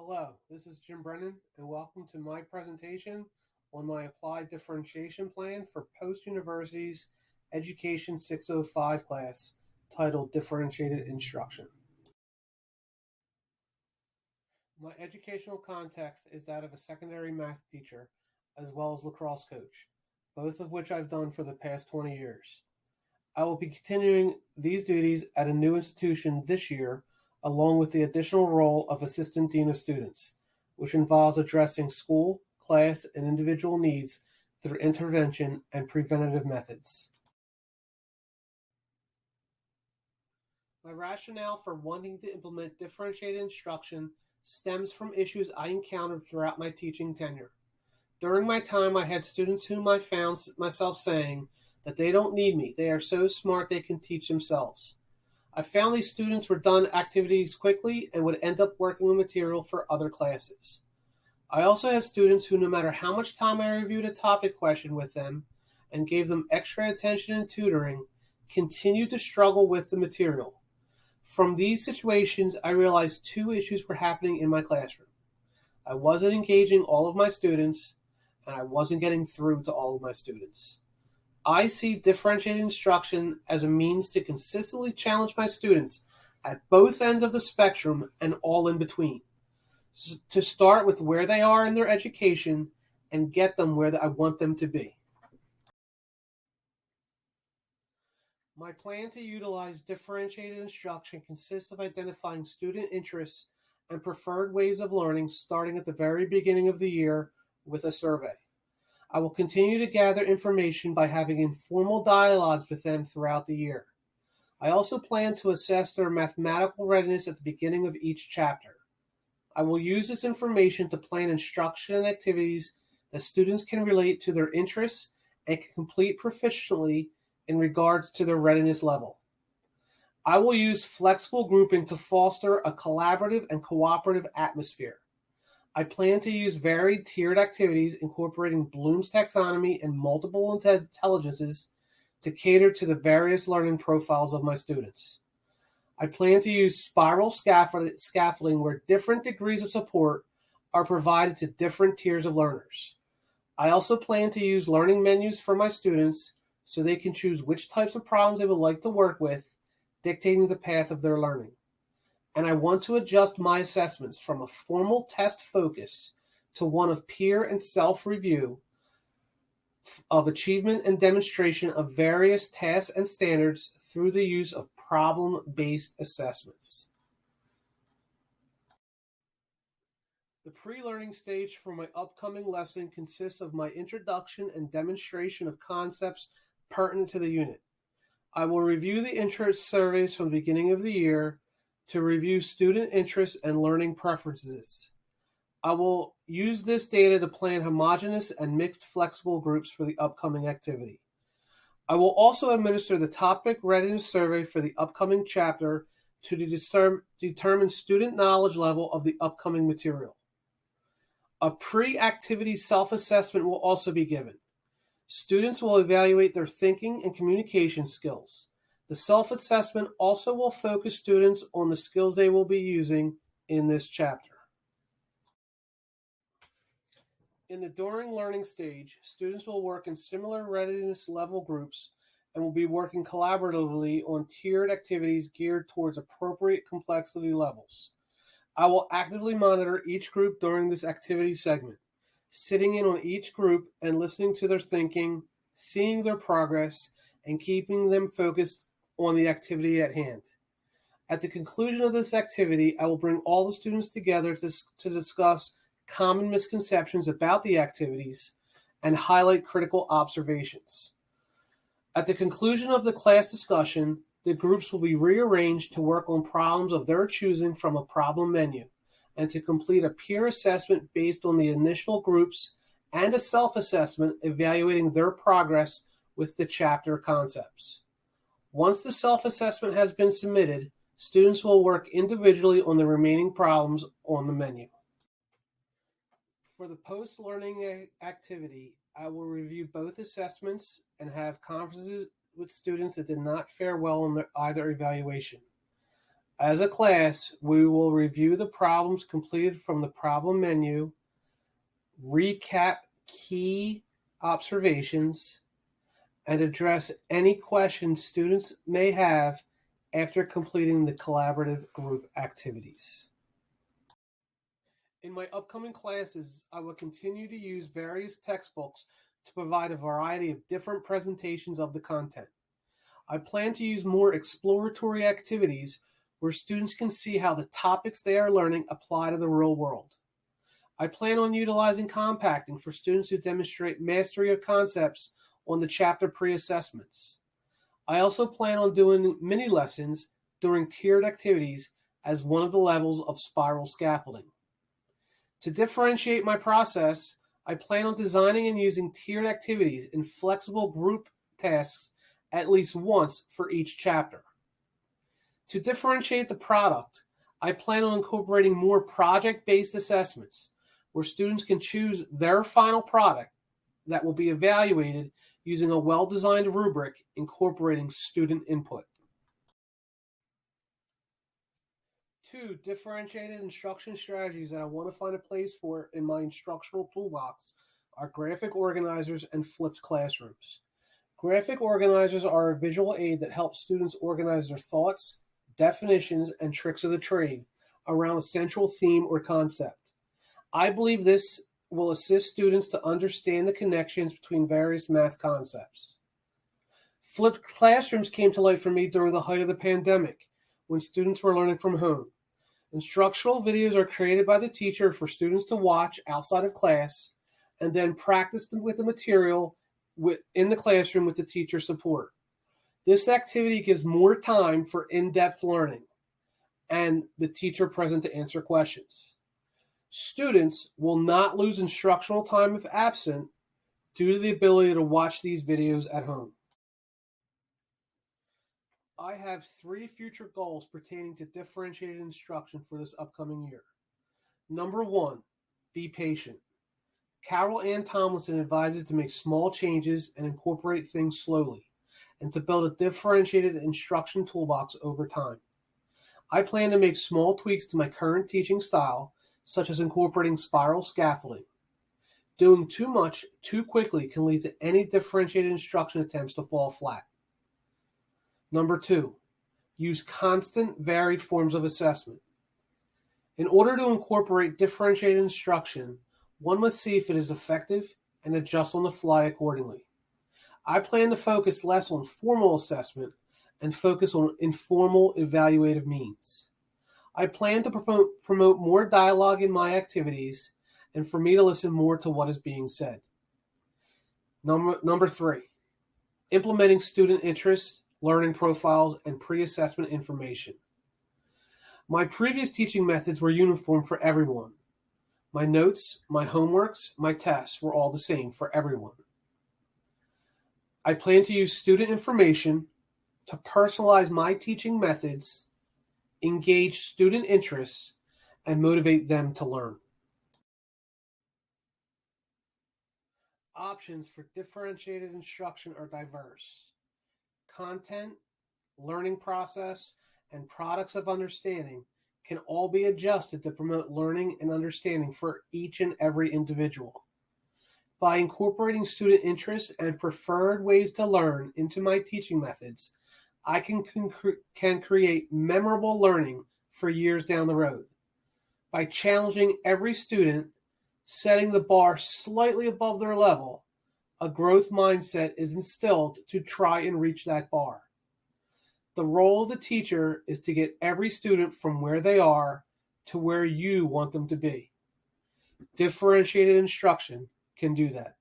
Hello, this is Jim Brennan, and welcome to my presentation on my Applied Differentiation Plan for Post-University's Education 605 class titled Differentiated Instruction. My educational context is that of a secondary math teacher as well as lacrosse coach, both of which I've done for the past 20 years. I will be continuing these duties at a new institution this year, along with the additional role of Assistant Dean of Students, which involves addressing school, class, and individual needs through intervention and preventative methods. My rationale for wanting to implement differentiated instruction stems from issues I encountered throughout my teaching tenure. During my time, I had students whom I found myself saying that they don't need me, they are so smart they can teach themselves. I found these students were done activities quickly and would end up working with material for other classes. I also had students who, no matter how much time I reviewed a topic question with them and gave them extra attention in tutoring, continued to struggle with the material. From these situations, I realized two issues were happening in my classroom. I wasn't engaging all of my students, and I wasn't getting through to all of my students. I see differentiated instruction as a means to consistently challenge my students at both ends of the spectrum and all in between. To start with where they are in their education and get them where I want them to be. My plan to utilize differentiated instruction consists of identifying student interests and preferred ways of learning starting at the very beginning of the year with a survey. I will continue to gather information by having informal dialogues with them throughout the year. I also plan to assess their mathematical readiness at the beginning of each chapter. I will use this information to plan instruction and activities that students can relate to their interests and can complete proficiently in regards to their readiness level. I will use flexible grouping to foster a collaborative and cooperative atmosphere. I plan to use varied tiered activities incorporating Bloom's taxonomy and multiple intelligences to cater to the various learning profiles of my students. I plan to use spiral scaffolding where different degrees of support are provided to different tiers of learners. I also plan to use learning menus for my students so they can choose which types of problems they would like to work with, dictating the path of their learning. And I want to adjust my assessments from a formal test focus to one of peer and self-review of achievement and demonstration of various tasks and standards through the use of problem-based assessments. The pre-learning stage for my upcoming lesson consists of my introduction and demonstration of concepts pertinent to the unit. I will review the interest surveys from the beginning of the year to review student interests and learning preferences. I will use this data to plan homogeneous and mixed flexible groups for the upcoming activity. I will also administer the topic readiness survey for the upcoming chapter to determine student knowledge level of the upcoming material. A pre-activity self-assessment will also be given. Students will evaluate their thinking and communication skills. The self-assessment also will focus students on the skills they will be using in this chapter. In the during learning stage, students will work in similar readiness level groups and will be working collaboratively on tiered activities geared towards appropriate complexity levels. I will actively monitor each group during this activity segment, sitting in on each group and listening to their thinking, seeing their progress, and keeping them focused on the activity at hand. At the conclusion of this activity, I will bring all the students together to discuss common misconceptions about the activities and highlight critical observations. At the conclusion of the class discussion, the groups will be rearranged to work on problems of their choosing from a problem menu and to complete a peer assessment based on the initial groups and a self-assessment evaluating their progress with the chapter concepts. Once the self-assessment has been submitted, students will work individually on the remaining problems on the menu. For the post-learning activity, I will review both assessments and have conferences with students that did not fare well in either evaluation. As a class, we will review the problems completed from the problem menu, recap key observations, and address any questions students may have after completing the collaborative group activities. In my upcoming classes, I will continue to use various textbooks to provide a variety of different presentations of the content. I plan to use more exploratory activities where students can see how the topics they are learning apply to the real world. I plan on utilizing compacting for students who demonstrate mastery of concepts on the chapter pre-assessments. I also plan on doing mini lessons during tiered activities as one of the levels of spiral scaffolding. To differentiate my process, I plan on designing and using tiered activities in flexible group tasks at least once for each chapter. To differentiate the product, I plan on incorporating more project-based assessments where students can choose their final product that will be evaluated using a well-designed rubric incorporating student input. 2 differentiated instruction strategies that I want to find a place for in my instructional toolbox are graphic organizers and flipped classrooms. Graphic organizers are a visual aid that helps students organize their thoughts, definitions, and tricks of the trade around a central theme or concept. I believe this will assist students to understand the connections between various math concepts. Flipped classrooms came to life for me during the height of the pandemic, when students were learning from home. Instructional videos are created by the teacher for students to watch outside of class and then practice with the material in the classroom with the teacher's support. This activity gives more time for in-depth learning and the teacher present to answer questions. Students will not lose instructional time if absent due to the ability to watch these videos at home. I have 3 future goals pertaining to differentiated instruction for this upcoming year. Number 1, be patient. Carol Ann Tomlinson advises to make small changes and incorporate things slowly, and to build a differentiated instruction toolbox over time. I plan to make small tweaks to my current teaching style, such as incorporating spiral scaffolding. Doing too much too quickly can lead to any differentiated instruction attempts to fall flat. Number 2, use constant, varied forms of assessment. In order to incorporate differentiated instruction, one must see if it is effective and adjust on the fly accordingly. I plan to focus less on formal assessment and focus on informal evaluative means. I plan to promote more dialogue in my activities and for me to listen more to what is being said. Number 3, implementing student interests, learning profiles, and pre-assessment information. My previous teaching methods were uniform for everyone. My notes, my homeworks, my tests were all the same for everyone. I plan to use student information to personalize my teaching methods, engage student interests, and motivate them to learn. Options for differentiated instruction are diverse. Content, learning process, and products of understanding can all be adjusted to promote learning and understanding for each and every individual. By incorporating student interests and preferred ways to learn into my teaching methods, I can create memorable learning for years down the road. By challenging every student, setting the bar slightly above their level, a growth mindset is instilled to try and reach that bar. The role of the teacher is to get every student from where they are to where you want them to be. Differentiated instruction can do that.